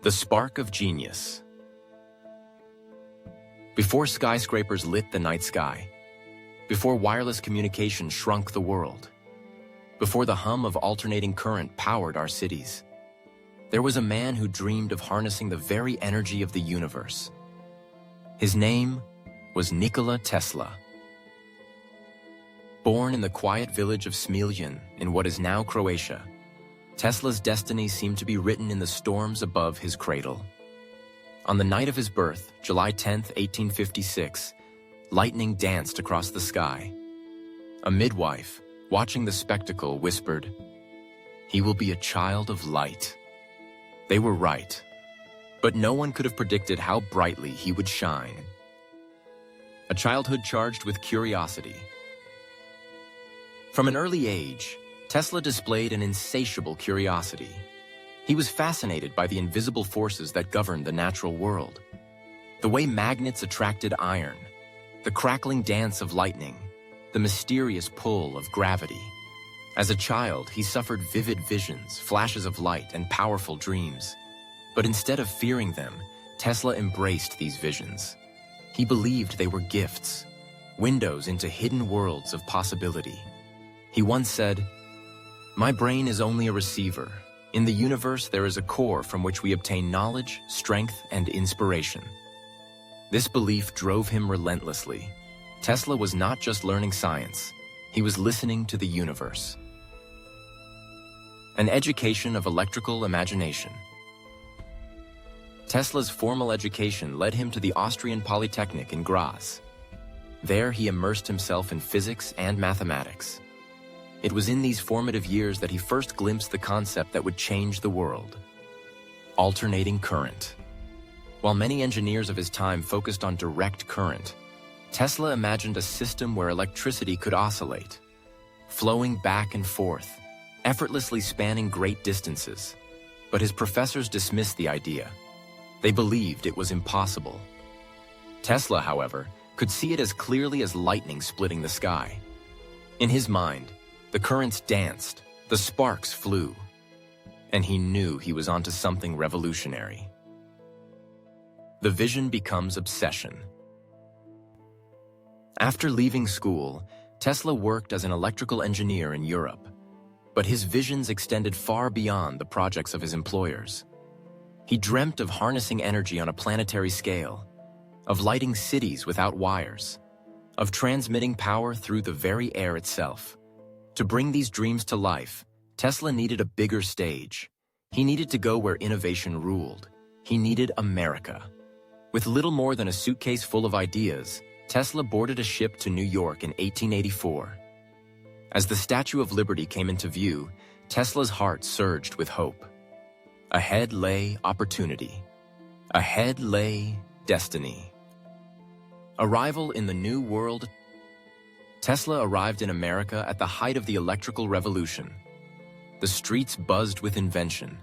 The spark of genius. Before skyscrapers lit the night sky, before wireless communication shrunk the world, before the hum of alternating current powered our cities, there was a man who dreamed of harnessing the very energy of the universe. His name was Nikola Tesla. Born in the quiet village of Smiljan in what is now Croatia, Tesla's destiny seemed to be written in the storms above his cradle. On the night of his birth, July 10, 1856, lightning danced across the sky. A midwife, watching the spectacle, whispered, "He will be a child of light." They were right, but no one could have predicted how brightly he would shine. A childhood charged with curiosity. From an early age, Tesla displayed an insatiable curiosity. He was fascinated by the invisible forces that govern the natural world. The way magnets attracted iron, the crackling dance of lightning, the mysterious pull of gravity. As a child, he suffered vivid visions, flashes of light, and powerful dreams. But instead of fearing them, Tesla embraced these visions. He believed they were gifts, windows into hidden worlds of possibility. He once said, "My brain is only a receiver. In the universe, there is a core from which we obtain knowledge, strength, and inspiration." This belief drove him relentlessly. Tesla was not just learning science, he was listening to the universe. An education of electrical imagination. Tesla's formal education led him to the Austrian Polytechnic in Graz. There he immersed himself in physics and mathematics. It was in these formative years that he first glimpsed the concept that would change the world: alternating current. While many engineers of his time focused on direct current, Tesla imagined a system where electricity could oscillate, flowing back and forth, effortlessly spanning great distances. But his professors dismissed the idea. They believed it was impossible. Tesla, however, could see it as clearly as lightning splitting the sky. In his mind, the currents danced, the sparks flew, and he knew he was onto something revolutionary. The vision becomes obsession. After leaving school, Tesla worked as an electrical engineer in Europe, but his visions extended far beyond the projects of his employers. He dreamt of harnessing energy on a planetary scale, of lighting cities without wires, of transmitting power through the very air itself. To bring these dreams to life, Tesla needed a bigger stage. He needed to go where innovation ruled. He needed America. With little more than a suitcase full of ideas, Tesla boarded a ship to New York in 1884. As the Statue of Liberty came into view, Tesla's heart surged with hope. Ahead lay opportunity. Ahead lay destiny. Arrival in the New World. Tesla arrived in America at the height of the electrical revolution. The streets buzzed with invention.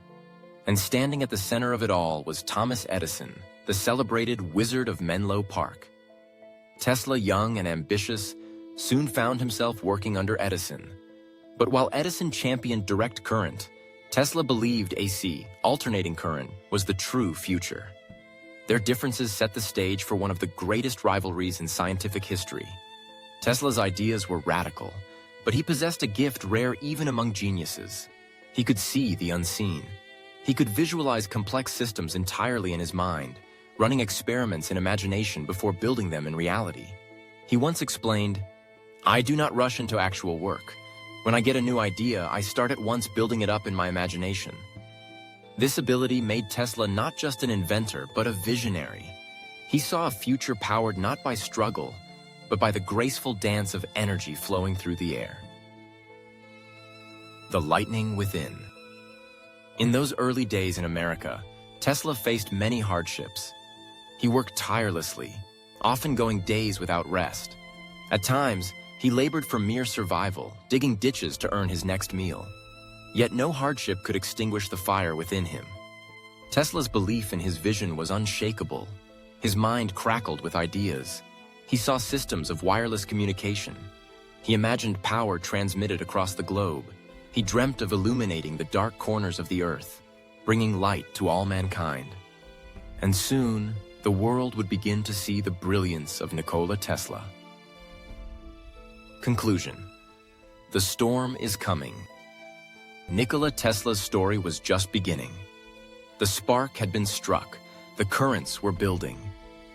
And standing at the center of it all was Thomas Edison, the celebrated Wizard of Menlo Park. Tesla, young and ambitious, soon found himself working under Edison. But while Edison championed direct current, Tesla believed AC, alternating current, was the true future. Their differences set the stage for one of the greatest rivalries in scientific history. Tesla's ideas were radical, but he possessed a gift rare even among geniuses. He could see the unseen. He could visualize complex systems entirely in his mind, running experiments in imagination before building them in reality. He once explained, "I do not rush into actual work. When I get a new idea, I start at once building it up in my imagination." This ability made Tesla not just an inventor, but a visionary. He saw a future powered not by struggle, but by the graceful dance of energy flowing through the air. The lightning within. In those early days in America, Tesla faced many hardships. He worked tirelessly, often going days without rest. At times, he labored for mere survival, digging ditches to earn his next meal. Yet no hardship could extinguish the fire within him. Tesla's belief in his vision was unshakable. His mind crackled with ideas. He saw systems of wireless communication. He imagined power transmitted across the globe. He dreamt of illuminating the dark corners of the earth. bringing light to all mankind. And soon, the world would begin to see the brilliance of Nikola Tesla. Conclusion. The storm is coming. Nikola Tesla's story was just beginning. The spark had been struck, the currents were building,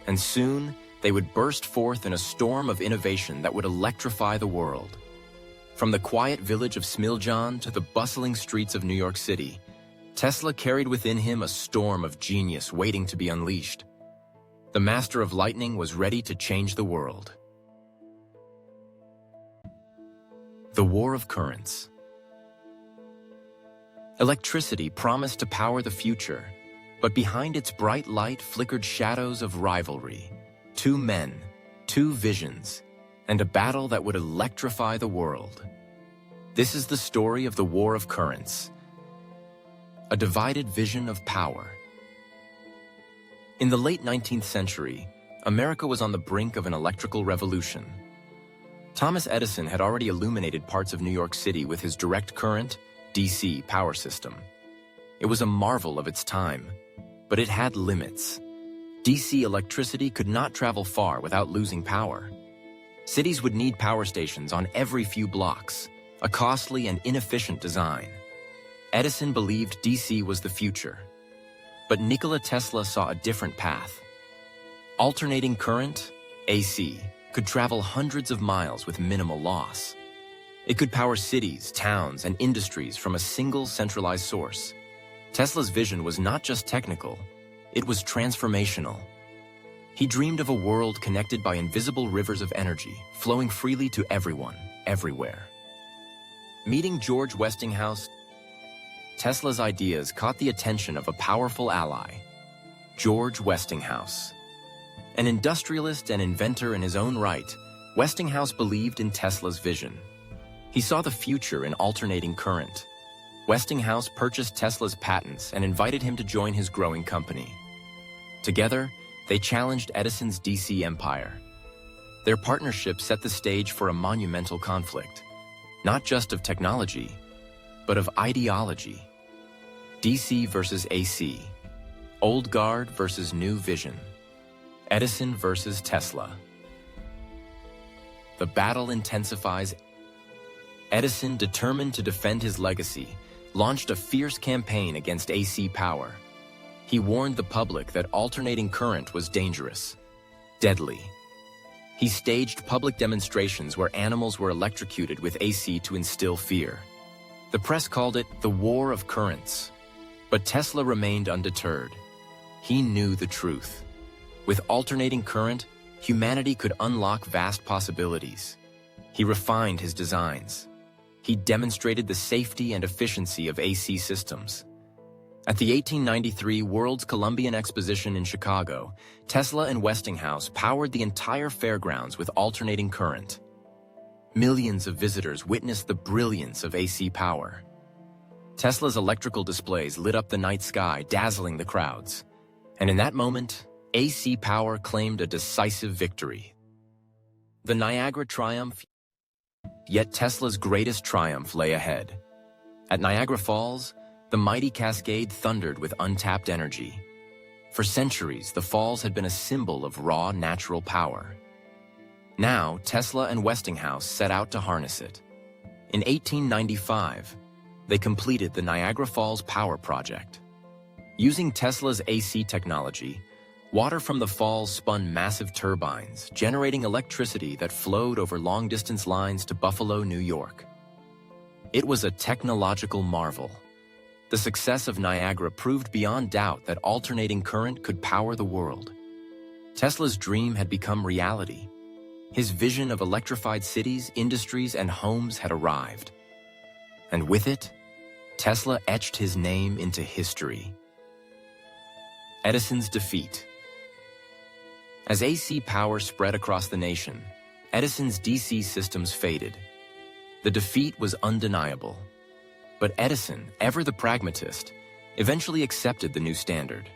and soon they would burst forth in a storm of innovation that would electrify the world. From the quiet village of Smiljan to the bustling streets of New York City, Tesla carried within him a storm of genius waiting to be unleashed. The master of lightning was ready to change the world. The War of Currents. Electricity promised to power the future, but behind its bright light flickered shadows of rivalry. Two men, two visions, and a battle that would electrify the world. This is the story of the War of Currents, a divided vision of power. In the late 19th century, America was on the brink of an electrical revolution. Thomas Edison had already illuminated parts of New York City with his direct current, DC, power system. It was a marvel of its time, but it had limits. DC electricity could not travel far without losing power. Cities would need power stations on every few blocks, a costly and inefficient design. Edison believed DC was the future, but Nikola Tesla saw a different path. Alternating current, AC, could travel hundreds of miles with minimal loss. It could power cities, towns, and industries from a single centralized source. Tesla's vision was not just technical, it was transformational. He dreamed of a world connected by invisible rivers of energy, flowing freely to everyone, everywhere. Meeting George Westinghouse, Tesla's ideas caught the attention of a powerful ally, George Westinghouse. An industrialist and inventor in his own right, Westinghouse believed in Tesla's vision. He saw the future in alternating current. Westinghouse purchased Tesla's patents and invited him to join his growing company. Together, they challenged Edison's DC empire. Their partnership set the stage for a monumental conflict, not just of technology, but of ideology. DC versus AC, old guard versus new vision, Edison versus Tesla. The battle intensifies. Edison, determined to defend his legacy, launched a fierce campaign against AC power. He warned the public that alternating current was dangerous, deadly. He staged public demonstrations where animals were electrocuted with AC to instill fear. The press called it the War of Currents. But Tesla remained undeterred. He knew the truth. With alternating current, humanity could unlock vast possibilities. He refined his designs. He demonstrated the safety and efficiency of AC systems. At the 1893 World's Columbian Exposition in Chicago, Tesla and Westinghouse powered the entire fairgrounds with alternating current. Millions of visitors witnessed the brilliance of AC power. Tesla's electrical displays lit up the night sky, dazzling the crowds. And in that moment, AC power claimed a decisive victory. The Niagara triumph. Yet Tesla's greatest triumph lay ahead. At Niagara Falls, the mighty cascade thundered with untapped energy. For centuries, the falls had been a symbol of raw natural power. Now, Tesla and Westinghouse set out to harness it. In 1895, they completed the Niagara Falls Power Project. Using Tesla's AC technology, water from the falls spun massive turbines, generating electricity that flowed over long-distance lines to Buffalo, New York. It was a technological marvel. The success of Niagara proved beyond doubt that alternating current could power the world. Tesla's dream had become reality. His vision of electrified cities, industries, and homes had arrived. And with it, Tesla etched his name into history. Edison's defeat. As AC power spread across the nation, Edison's DC systems faded. The defeat was undeniable. But Edison, ever the pragmatist, eventually accepted the new standard.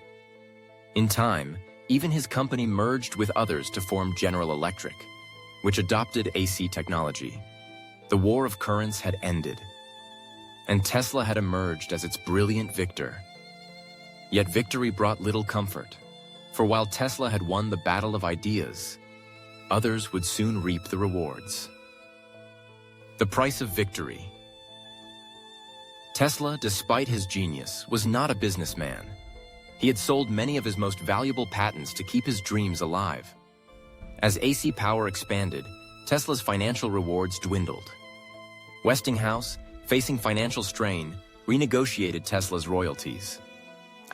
In time, even his company merged with others to form General Electric, which adopted AC technology. The war of currents had ended, and Tesla had emerged as its brilliant victor. Yet victory brought little comfort, for while Tesla had won the battle of ideas, others would soon reap the rewards. The price of victory. Tesla, despite his genius, was not a businessman. He had sold many of his most valuable patents to keep his dreams alive. As AC power expanded, Tesla's financial rewards dwindled. Westinghouse, facing financial strain, renegotiated Tesla's royalties.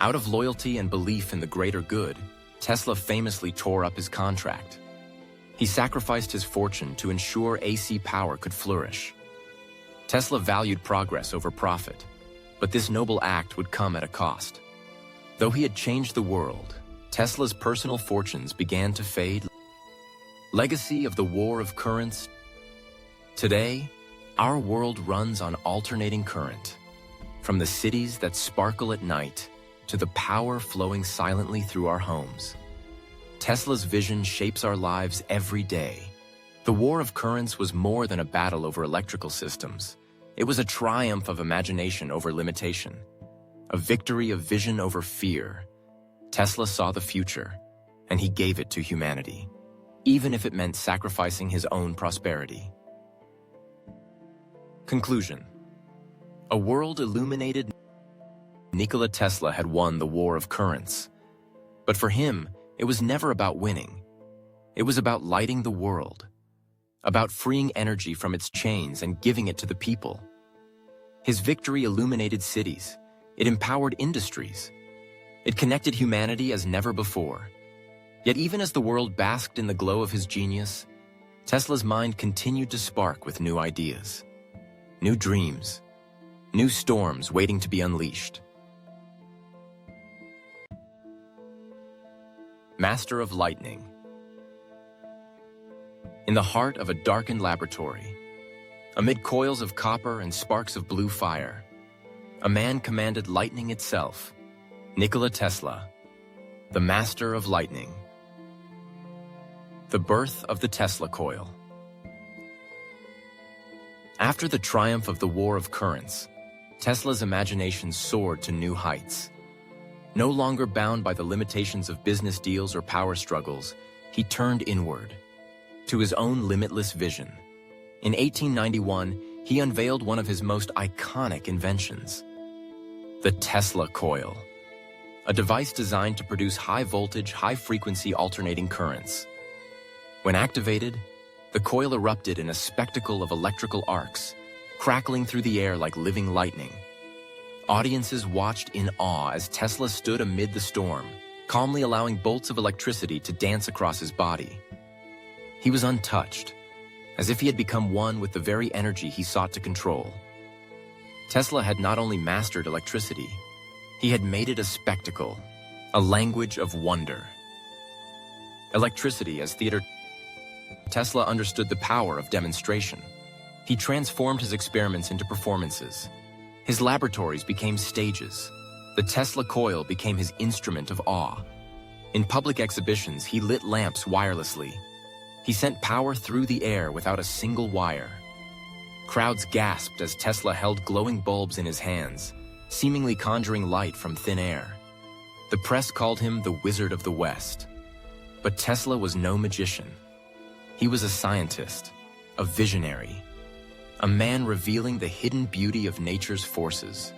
Out of loyalty and belief in the greater good, Tesla famously tore up his contract. He sacrificed his fortune to ensure AC power could flourish. Tesla valued progress over profit, but this noble act would come at a cost. Though he had changed the world, Tesla's personal fortunes began to fade. Legacy of the War of Currents. Today, our world runs on alternating current. From the cities that sparkle at night to the power flowing silently through our homes. Tesla's vision shapes our lives every day. The War of Currents was more than a battle over electrical systems. It was a triumph of imagination over limitation, a victory of vision over fear. Tesla saw the future, and he gave it to humanity, even if it meant sacrificing his own prosperity. Conclusion. A world illuminated. Nikola Tesla had won the War of Currents. But for him, it was never about winning. It was about lighting the world, about freeing energy from its chains and giving it to the people. His victory illuminated cities. It empowered industries. It connected humanity as never before. Yet even as the world basked in the glow of his genius, Tesla's mind continued to spark with new ideas, new dreams, new storms waiting to be unleashed. Master of Lightning. In the heart of a darkened laboratory, amid coils of copper and sparks of blue fire, a man commanded lightning itself, Nikola Tesla, the master of lightning. The birth of the Tesla coil. After the triumph of the War of Currents, Tesla's imagination soared to new heights. No longer bound by the limitations of business deals or power struggles, he turned inward, to his own limitless vision. In 1891, he unveiled one of his most iconic inventions, the Tesla coil, a device designed to produce high-voltage, high-frequency alternating currents. When activated, the coil erupted in a spectacle of electrical arcs, crackling through the air like living lightning. Audiences watched in awe as Tesla stood amid the storm, calmly allowing bolts of electricity to dance across his body. He was untouched, as if he had become one with the very energy he sought to control. Tesla had not only mastered electricity, he had made it a spectacle, a language of wonder. Electricity as theater. Tesla understood the power of demonstration. He transformed his experiments into performances. His laboratories became stages. The Tesla coil became his instrument of awe. In public exhibitions, he lit lamps wirelessly. He sent power through the air without a single wire. Crowds gasped as Tesla held glowing bulbs in his hands, seemingly conjuring light from thin air. The press called him the Wizard of the West. But Tesla was no magician. He was a scientist, a visionary, a man revealing the hidden beauty of nature's forces.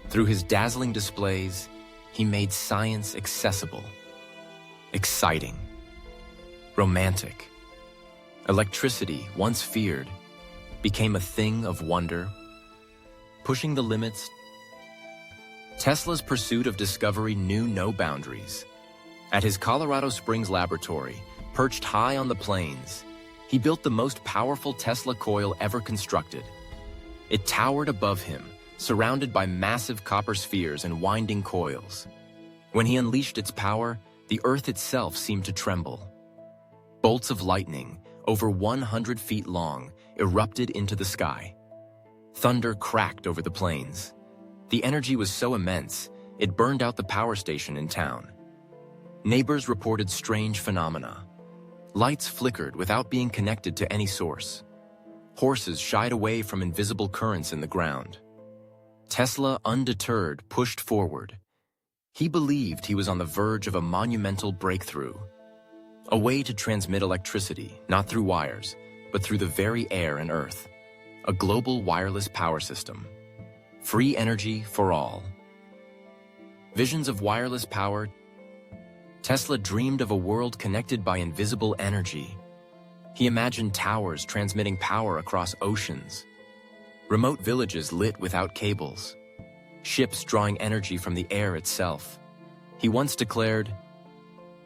Through his dazzling displays, he made science accessible, exciting, romantic. Electricity, once feared, became a thing of wonder, pushing the limits. Tesla's pursuit of discovery knew no boundaries. At his Colorado Springs laboratory, perched high on the plains, he built the most powerful Tesla coil ever constructed. It towered above him, surrounded by massive copper spheres and winding coils. When he unleashed its power, the earth itself seemed to tremble. Bolts of lightning, over 100 feet long, erupted into the sky. Thunder cracked over the plains. The energy was so immense, it burned out the power station in town. Neighbors reported strange phenomena. Lights flickered without being connected to any source. Horses shied away from invisible currents in the ground. Tesla, undeterred, pushed forward. He believed he was on the verge of a monumental breakthrough, a way to transmit electricity, not through wires, but through the very air and earth, a global wireless power system, free energy for all. Visions of wireless power. Tesla dreamed of a world connected by invisible energy. He imagined towers transmitting power across oceans, remote villages lit without cables, ships drawing energy from the air itself. He once declared,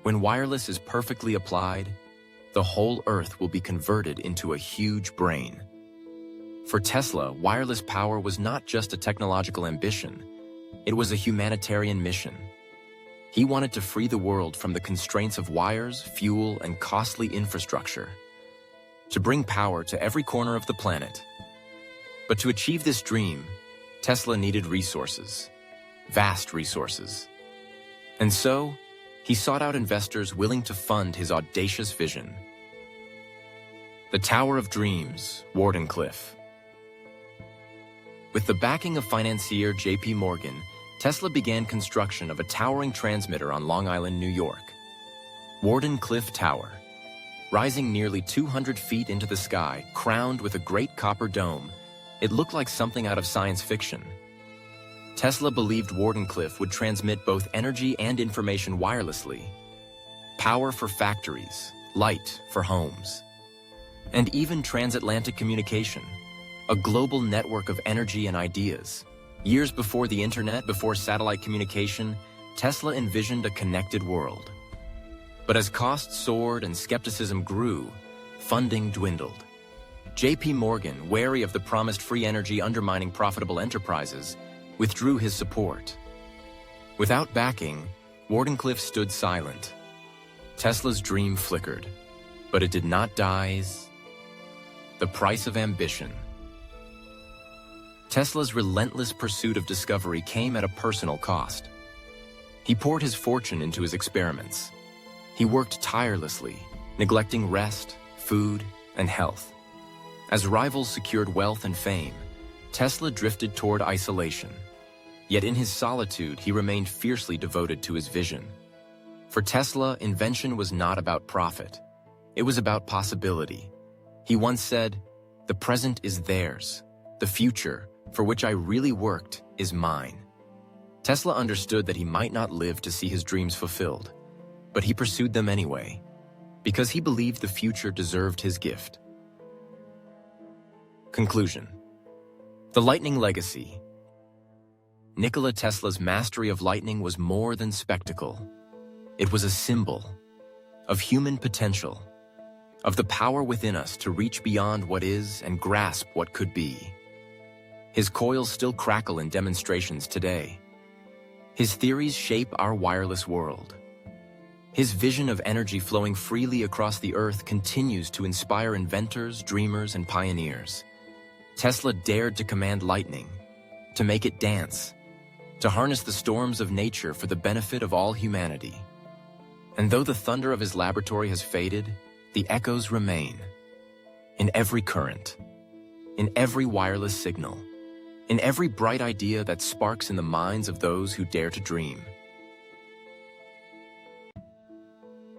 "When wireless is perfectly applied, the whole Earth will be converted into a huge brain." For Tesla, wireless power was not just a technological ambition, it was a humanitarian mission. He wanted to free the world from the constraints of wires, fuel, and costly infrastructure, to bring power to every corner of the planet. But to achieve this dream, Tesla needed resources, vast resources. And so, he sought out investors willing to fund his audacious vision. The Tower of Dreams, Wardenclyffe. With the backing of financier J.P. Morgan, Tesla began construction of a towering transmitter on Long Island, New York. Wardenclyffe Tower, rising nearly 200 feet into the sky, crowned with a great copper dome, it looked like something out of science fiction. Tesla believed Wardenclyffe would transmit both energy and information wirelessly, power for factories, light for homes, and even transatlantic communication, a global network of energy and ideas. Years before the internet, before satellite communication, Tesla envisioned a connected world. But as costs soared and skepticism grew, funding dwindled. J.P. Morgan, wary of the promised free energy undermining profitable enterprises, withdrew his support. Without backing, Wardenclyffe stood silent. Tesla's dream flickered, but it did not die. The price of ambition. Tesla's relentless pursuit of discovery came at a personal cost. He poured his fortune into his experiments. He worked tirelessly, neglecting rest, food, and health. As rivals secured wealth and fame, Tesla drifted toward isolation. Yet in his solitude, he remained fiercely devoted to his vision. For Tesla, invention was not about profit. It was about possibility. He once said, "The present is theirs. The future, for which I really worked, is mine." Tesla understood that he might not live to see his dreams fulfilled, but he pursued them anyway, because he believed the future deserved his gift. Conclusion. The Lightning Legacy. Nikola Tesla's mastery of lightning was more than spectacle. It was a symbol of human potential, of the power within us to reach beyond what is and grasp what could be. His coils still crackle in demonstrations today. His theories shape our wireless world. His vision of energy flowing freely across the earth continues to inspire inventors, dreamers, and pioneers. Tesla dared to command lightning, to make it dance, to harness the storms of nature for the benefit of all humanity. And though the thunder of his laboratory has faded, the echoes remain. In every current, in every wireless signal, in every bright idea that sparks in the minds of those who dare to dream.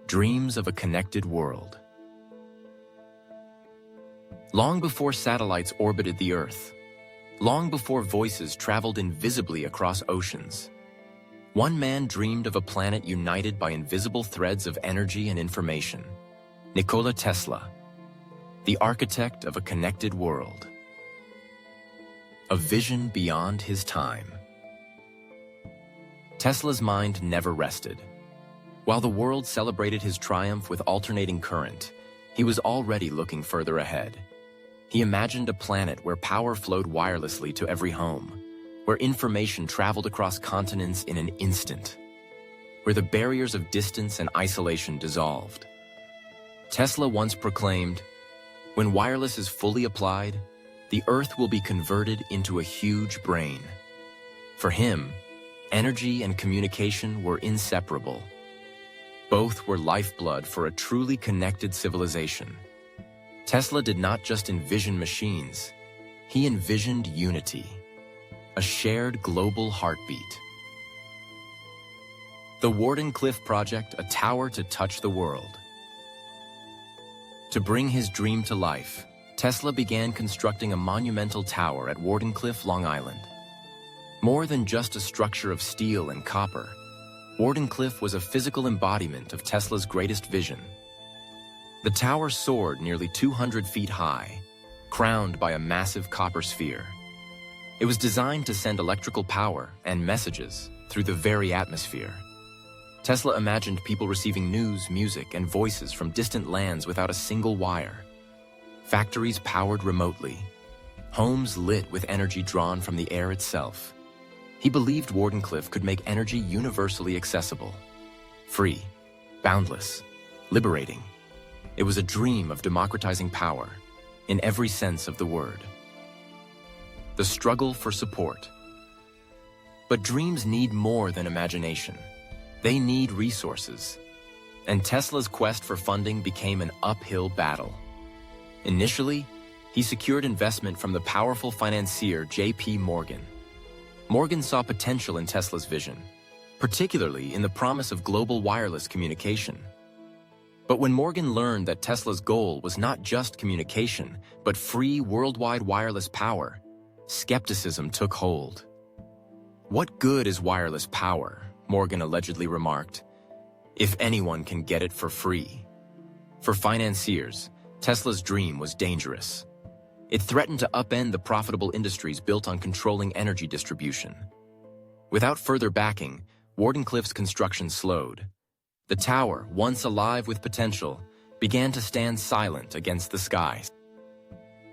Dreams of a connected world. Long before satellites orbited the Earth, long before voices traveled invisibly across oceans, one man dreamed of a planet united by invisible threads of energy and information. Nikola Tesla, the architect of a connected world. A vision beyond his time. Tesla's mind never rested. While the world celebrated his triumph with alternating current, he was already looking further ahead. He imagined a planet where power flowed wirelessly to every home, where information traveled across continents in an instant, where the barriers of distance and isolation dissolved. Tesla once proclaimed, "When wireless is fully applied, the Earth will be converted into a huge brain." For him, energy and communication were inseparable. Both were lifeblood for a truly connected civilization. Tesla did not just envision machines, he envisioned unity, a shared global heartbeat. The Wardenclyffe Project, a tower to touch the world. To bring his dream to life, Tesla began constructing a monumental tower at Wardenclyffe, Long Island. More than just a structure of steel and copper, Wardenclyffe was a physical embodiment of Tesla's greatest vision. The tower soared nearly 200 feet high, crowned by a massive copper sphere. It was designed to send electrical power and messages through the very atmosphere. Tesla imagined people receiving news, music, and voices from distant lands without a single wire. Factories powered remotely, homes lit with energy drawn from the air itself. He believed Wardenclyffe could make energy universally accessible, free, boundless, liberating. It was a dream of democratizing power, in every sense of the word. The struggle for support. But dreams need more than imagination. They need resources. And Tesla's quest for funding became an uphill battle. Initially, he secured investment from the powerful financier J.P. Morgan. Morgan saw potential in Tesla's vision, particularly in the promise of global wireless communication. But when Morgan learned that Tesla's goal was not just communication, but free worldwide wireless power, skepticism took hold. "What good is wireless power?" Morgan allegedly remarked, "if anyone can get it for free." For financiers, Tesla's dream was dangerous. It threatened to upend the profitable industries built on controlling energy distribution. Without further backing, Wardenclyffe's construction slowed. The tower, once alive with potential, began to stand silent against the sky.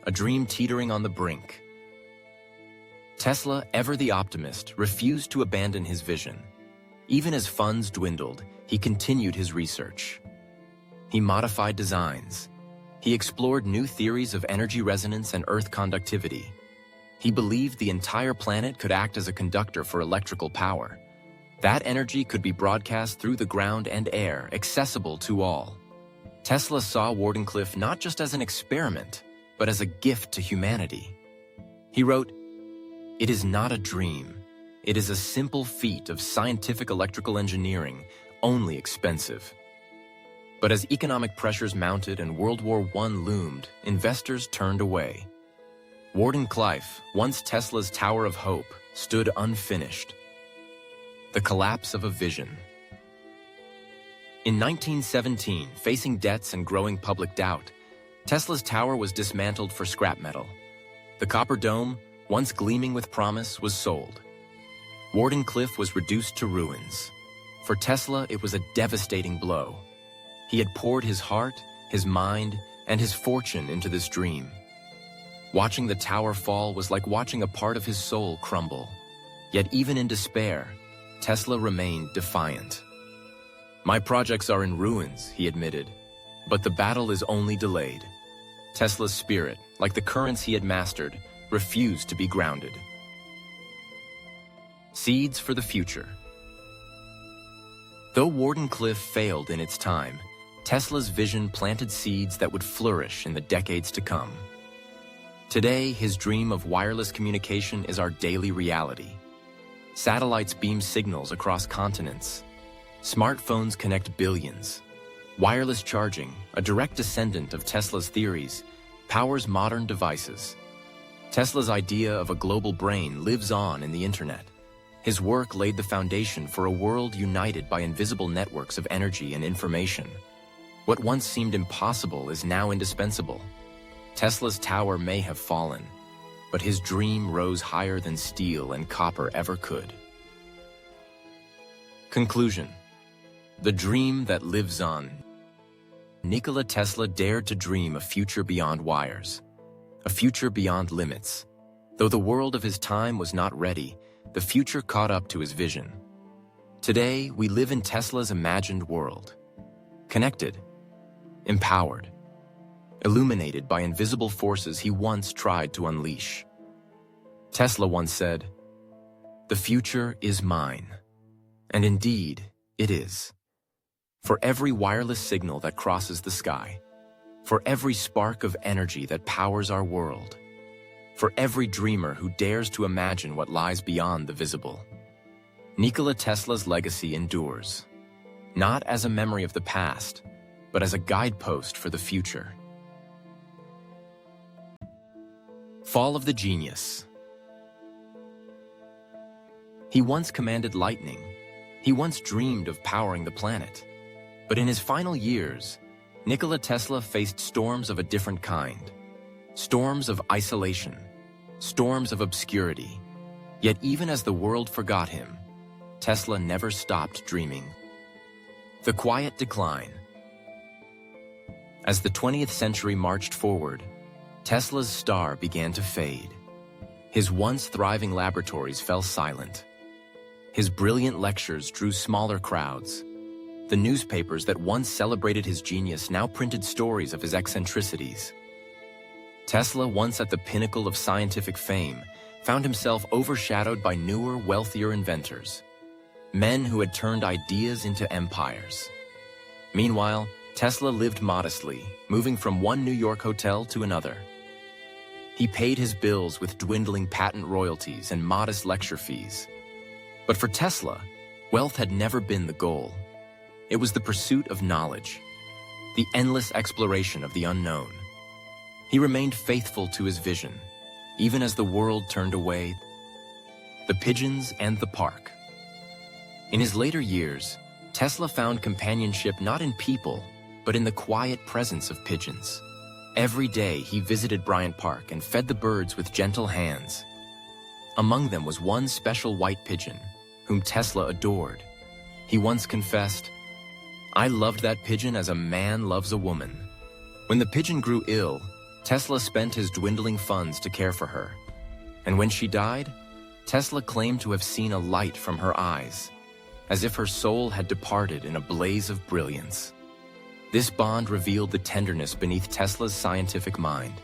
A dream teetering on the brink. Tesla, ever the optimist, refused to abandon his vision. Even as funds dwindled, he continued his research. He modified designs. He explored new theories of energy resonance and Earth conductivity. He believed the entire planet could act as a conductor for electrical power. That energy could be broadcast through the ground and air, accessible to all. Tesla saw Wardenclyffe not just as an experiment, but as a gift to humanity. He wrote, "It is not a dream. It is a simple feat of scientific electrical engineering, only expensive." But as economic pressures mounted and World War I loomed, investors turned away. Wardenclyffe, once Tesla's Tower of Hope, stood unfinished. The collapse of a vision. In 1917, facing debts and growing public doubt, Tesla's tower was dismantled for scrap metal. The copper dome, once gleaming with promise, was sold. Wardenclyffe was reduced to ruins. For Tesla, it was a devastating blow. He had poured his heart, his mind, and his fortune into this dream. Watching the tower fall was like watching a part of his soul crumble. Yet even in despair, Tesla remained defiant. "My projects are in ruins," he admitted, "but the battle is only delayed." Tesla's spirit, like the currents he had mastered, refused to be grounded. Seeds for the future. Though Wardenclyffe failed in its time, Tesla's vision planted seeds that would flourish in the decades to come. Today, his dream of wireless communication is our daily reality. Satellites beam signals across continents. Smartphones connect billions. Wireless charging, a direct descendant of Tesla's theories, powers modern devices. Tesla's idea of a global brain lives on in the internet. His work laid the foundation for a world united by invisible networks of energy and information. What once seemed impossible is now indispensable. Tesla's tower may have fallen, but his dream rose higher than steel and copper ever could. Conclusion. The dream that lives on. Nikola Tesla dared to dream a future beyond wires, a future beyond limits. Though the world of his time was not ready, the future caught up to his vision. Today, we live in Tesla's imagined world. Connected, empowered, illuminated by invisible forces he once tried to unleash. Tesla once said, "The future is mine." And indeed, it is. For every wireless signal that crosses the sky, for every spark of energy that powers our world, for every dreamer who dares to imagine what lies beyond the visible, Nikola Tesla's legacy endures, not as a memory of the past, but as a guidepost for the future. Fall of the genius. He once commanded lightning. He once dreamed of powering the planet. But in his final years, Nikola Tesla faced storms of a different kind. Storms of isolation, storms of obscurity. Yet even as the world forgot him, Tesla never stopped dreaming. The quiet decline. As the 20th century marched forward, Tesla's star began to fade. His once thriving laboratories fell silent. His brilliant lectures drew smaller crowds. The newspapers that once celebrated his genius now printed stories of his eccentricities. Tesla, once at the pinnacle of scientific fame, found himself overshadowed by newer, wealthier inventors. Men who had turned ideas into empires. Meanwhile, Tesla lived modestly, moving from one New York hotel to another. He paid his bills with dwindling patent royalties and modest lecture fees. But for Tesla, wealth had never been the goal. It was the pursuit of knowledge, the endless exploration of the unknown. He remained faithful to his vision, even as the world turned away. The pigeons and the park. In his later years, Tesla found companionship not in people, but in the quiet presence of pigeons. Every day he visited Bryant Park and fed the birds with gentle hands. Among them was one special white pigeon, whom Tesla adored. He once confessed, "I loved that pigeon as a man loves a woman." When the pigeon grew ill, Tesla spent his dwindling funds to care for her. And when she died, Tesla claimed to have seen a light from her eyes, as if her soul had departed in a blaze of brilliance. This bond revealed the tenderness beneath Tesla's scientific mind.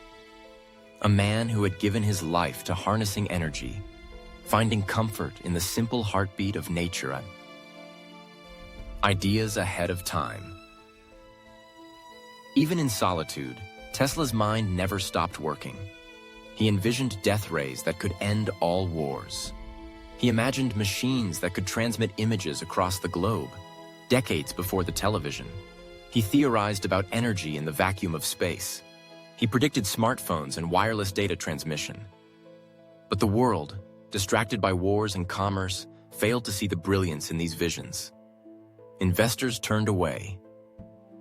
A man who had given his life to harnessing energy, finding comfort in the simple heartbeat of nature. Ideas ahead of time. Even in solitude, Tesla's mind never stopped working. He envisioned death rays that could end all wars. He imagined machines that could transmit images across the globe, decades before the television. He theorized about energy in the vacuum of space. He predicted smartphones and wireless data transmission. But the world, distracted by wars and commerce, failed to see the brilliance in these visions. Investors turned away.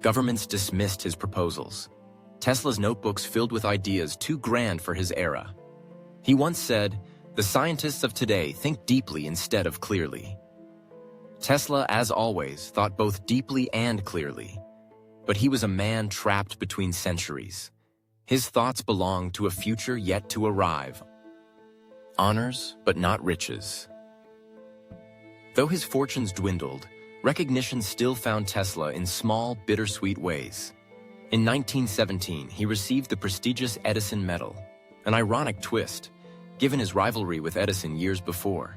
Governments dismissed his proposals. Tesla's notebooks filled with ideas too grand for his era. He once said, "The scientists of today think deeply instead of clearly." Tesla, as always, thought both deeply and clearly. But he was a man trapped between centuries. His thoughts belonged to a future yet to arrive. Honors, but not riches. Though his fortunes dwindled, recognition still found Tesla in small, bittersweet ways. In 1917, he received the prestigious Edison Medal, an ironic twist, given his rivalry with Edison years before.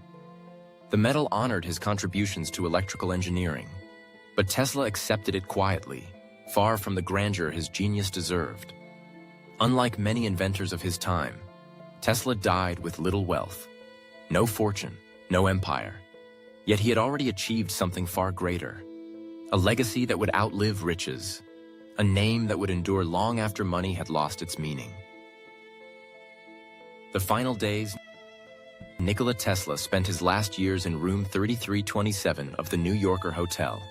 The medal honored his contributions to electrical engineering, but Tesla accepted it quietly, far from the grandeur his genius deserved. Unlike many inventors of his time, Tesla died with little wealth, no fortune, no empire. Yet he had already achieved something far greater, a legacy that would outlive riches, a name that would endure long after money had lost its meaning. The final days, Nikola Tesla spent his last years in room 3327 of the New Yorker Hotel,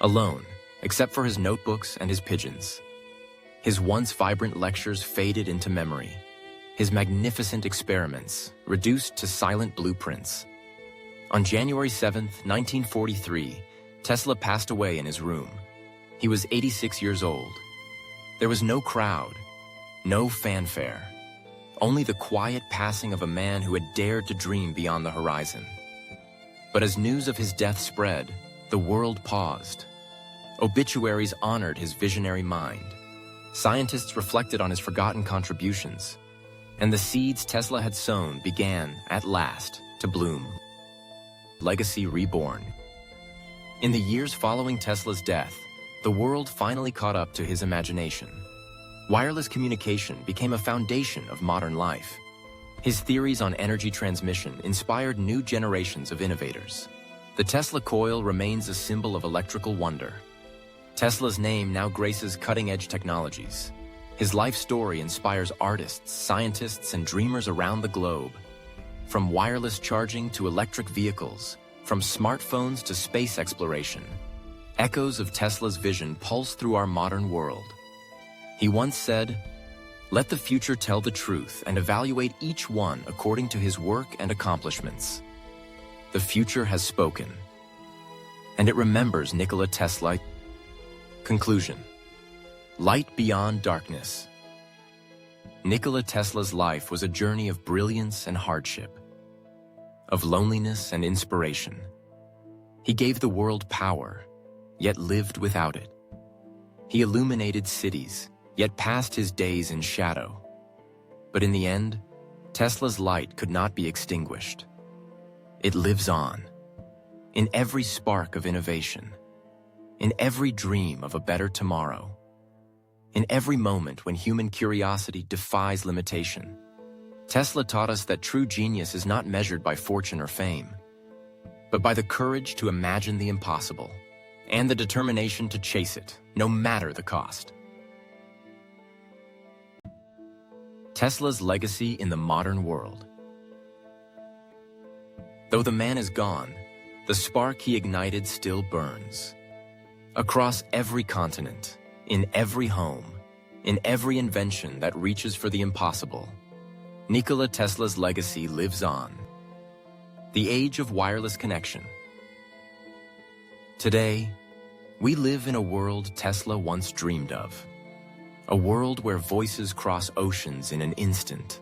alone, except for his notebooks and his pigeons. His once vibrant lectures faded into memory, his magnificent experiments reduced to silent blueprints. On January 7, 1943, Tesla passed away in his room. He was 86 years old. There was no crowd, no fanfare, only the quiet passing of a man who had dared to dream beyond the horizon. But as news of his death spread, the world paused. Obituaries honored his visionary mind. Scientists reflected on his forgotten contributions, and the seeds Tesla had sown began, at last, to bloom. Legacy reborn. In the years following Tesla's death, the world finally caught up to his imagination. Wireless communication became a foundation of modern life. His theories on energy transmission inspired new generations of innovators. The Tesla coil remains a symbol of electrical wonder. Tesla's name now graces cutting-edge technologies. His life story inspires artists, scientists, and dreamers around the globe. From wireless charging to electric vehicles, from smartphones to space exploration, echoes of Tesla's vision pulse through our modern world. He once said, "Let the future tell the truth and evaluate each one according to his work and accomplishments." The future has spoken, and it remembers Nikola Tesla. Conclusion: light beyond darkness. Nikola Tesla's life was a journey of brilliance and hardship, of loneliness and inspiration. He gave the world power, yet lived without it. He illuminated cities, yet passed his days in shadow. But in the end, Tesla's light could not be extinguished. It lives on, in every spark of innovation, in every dream of a better tomorrow, in every moment when human curiosity defies limitation. Tesla taught us that true genius is not measured by fortune or fame, but by the courage to imagine the impossible and the determination to chase it, no matter the cost. Tesla's legacy in the modern world. Though the man is gone, the spark he ignited still burns. Across every continent, in every home, in every invention that reaches for the impossible, Nikola Tesla's legacy lives on. The age of wireless connection. Today, we live in a world Tesla once dreamed of. A world where voices cross oceans in an instant,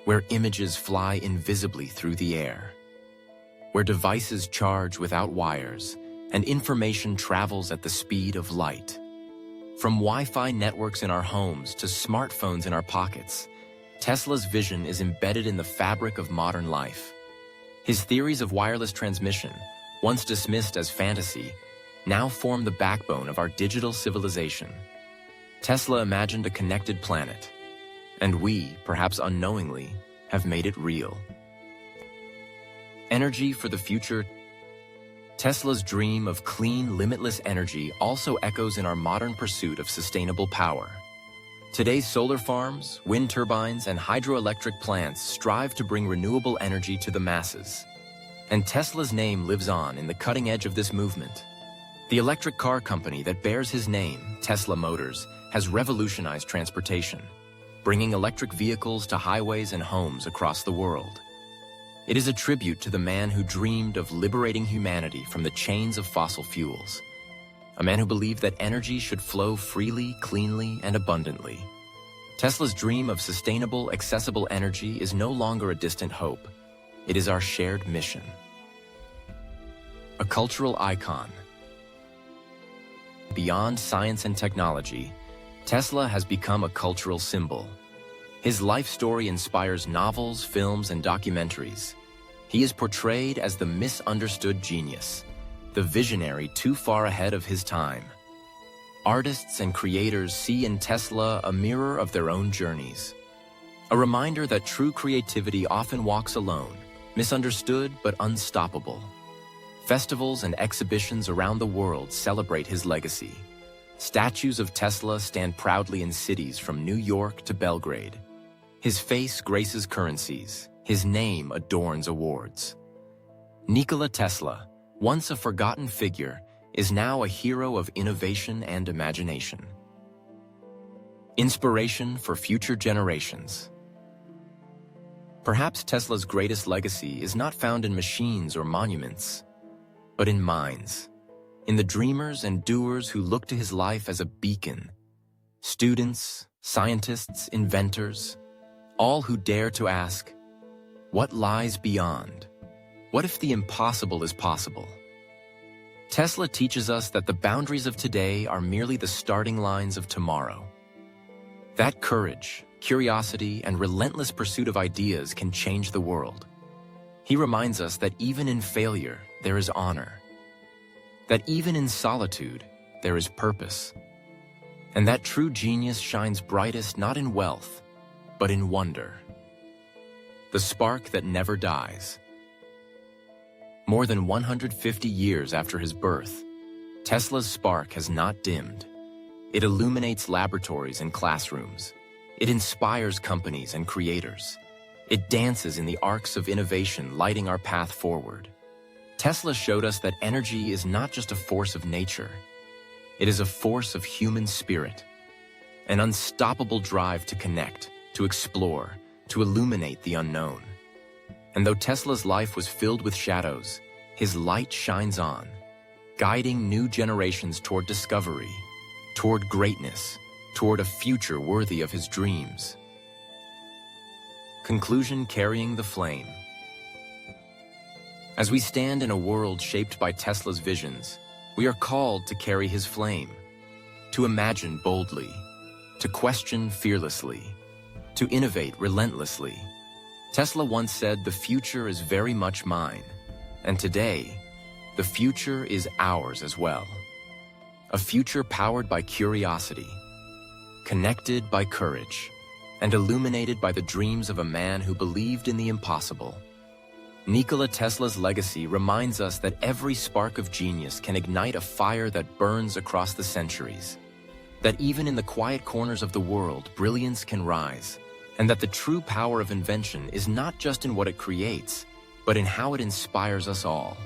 where images fly invisibly through the air, where devices charge without wires and information travels at the speed of light. From Wi-Fi networks in our homes to smartphones in our pockets, Tesla's vision is embedded in the fabric of modern life. His theories of wireless transmission, once dismissed as fantasy, now form the backbone of our digital civilization. Tesla imagined a connected planet, and we, perhaps unknowingly, have made it real. Energy for the future. Tesla's dream of clean, limitless energy also echoes in our modern pursuit of sustainable power. Today's solar farms, wind turbines, and hydroelectric plants strive to bring renewable energy to the masses. And Tesla's name lives on in the cutting edge of this movement. The electric car company that bears his name, Tesla Motors, has revolutionized transportation, bringing electric vehicles to highways and homes across the world. It is a tribute to the man who dreamed of liberating humanity from the chains of fossil fuels, a man who believed that energy should flow freely, cleanly, and abundantly. Tesla's dream of sustainable, accessible energy is no longer a distant hope. It is our shared mission. A cultural icon. Beyond science and technology, Tesla has become a cultural symbol. His life story inspires novels, films, and documentaries. He is portrayed as the misunderstood genius, the visionary too far ahead of his time. Artists and creators see in Tesla a mirror of their own journeys, a reminder that true creativity often walks alone, misunderstood but unstoppable. Festivals and exhibitions around the world celebrate his legacy. Statues of Tesla stand proudly in cities from New York to Belgrade. His face graces currencies. His name adorns awards. Nikola Tesla, once a forgotten figure, is now a hero of innovation and imagination. Inspiration for future generations. Perhaps Tesla's greatest legacy is not found in machines or monuments, but in minds, in the dreamers and doers who look to his life as a beacon. Students, scientists, inventors, all who dare to ask, what lies beyond? What if the impossible is possible? Tesla teaches us that the boundaries of today are merely the starting lines of tomorrow. That courage, curiosity, and relentless pursuit of ideas can change the world. He reminds us that even in failure, there is honor. That even in solitude, there is purpose. And that true genius shines brightest not in wealth, but in wonder. The spark that never dies. More than 150 years after his birth, Tesla's spark has not dimmed. It illuminates laboratories and classrooms. It inspires companies and creators. It dances in the arcs of innovation, lighting our path forward. Tesla showed us that energy is not just a force of nature. It is a force of human spirit, an unstoppable drive to connect, to explore, to illuminate the unknown. And though Tesla's life was filled with shadows, his light shines on, guiding new generations toward discovery, toward greatness, toward a future worthy of his dreams. Conclusion: carrying the flame. As we stand in a world shaped by Tesla's visions, we are called to carry his flame, to imagine boldly, to question fearlessly, to innovate relentlessly. Tesla once said, "The future is very much mine," and today, the future is ours as well. A future powered by curiosity, connected by courage, and illuminated by the dreams of a man who believed in the impossible. Nikola Tesla's legacy reminds us that every spark of genius can ignite a fire that burns across the centuries, that even in the quiet corners of the world, brilliance can rise, and that the true power of invention is not just in what it creates, but in how it inspires us all.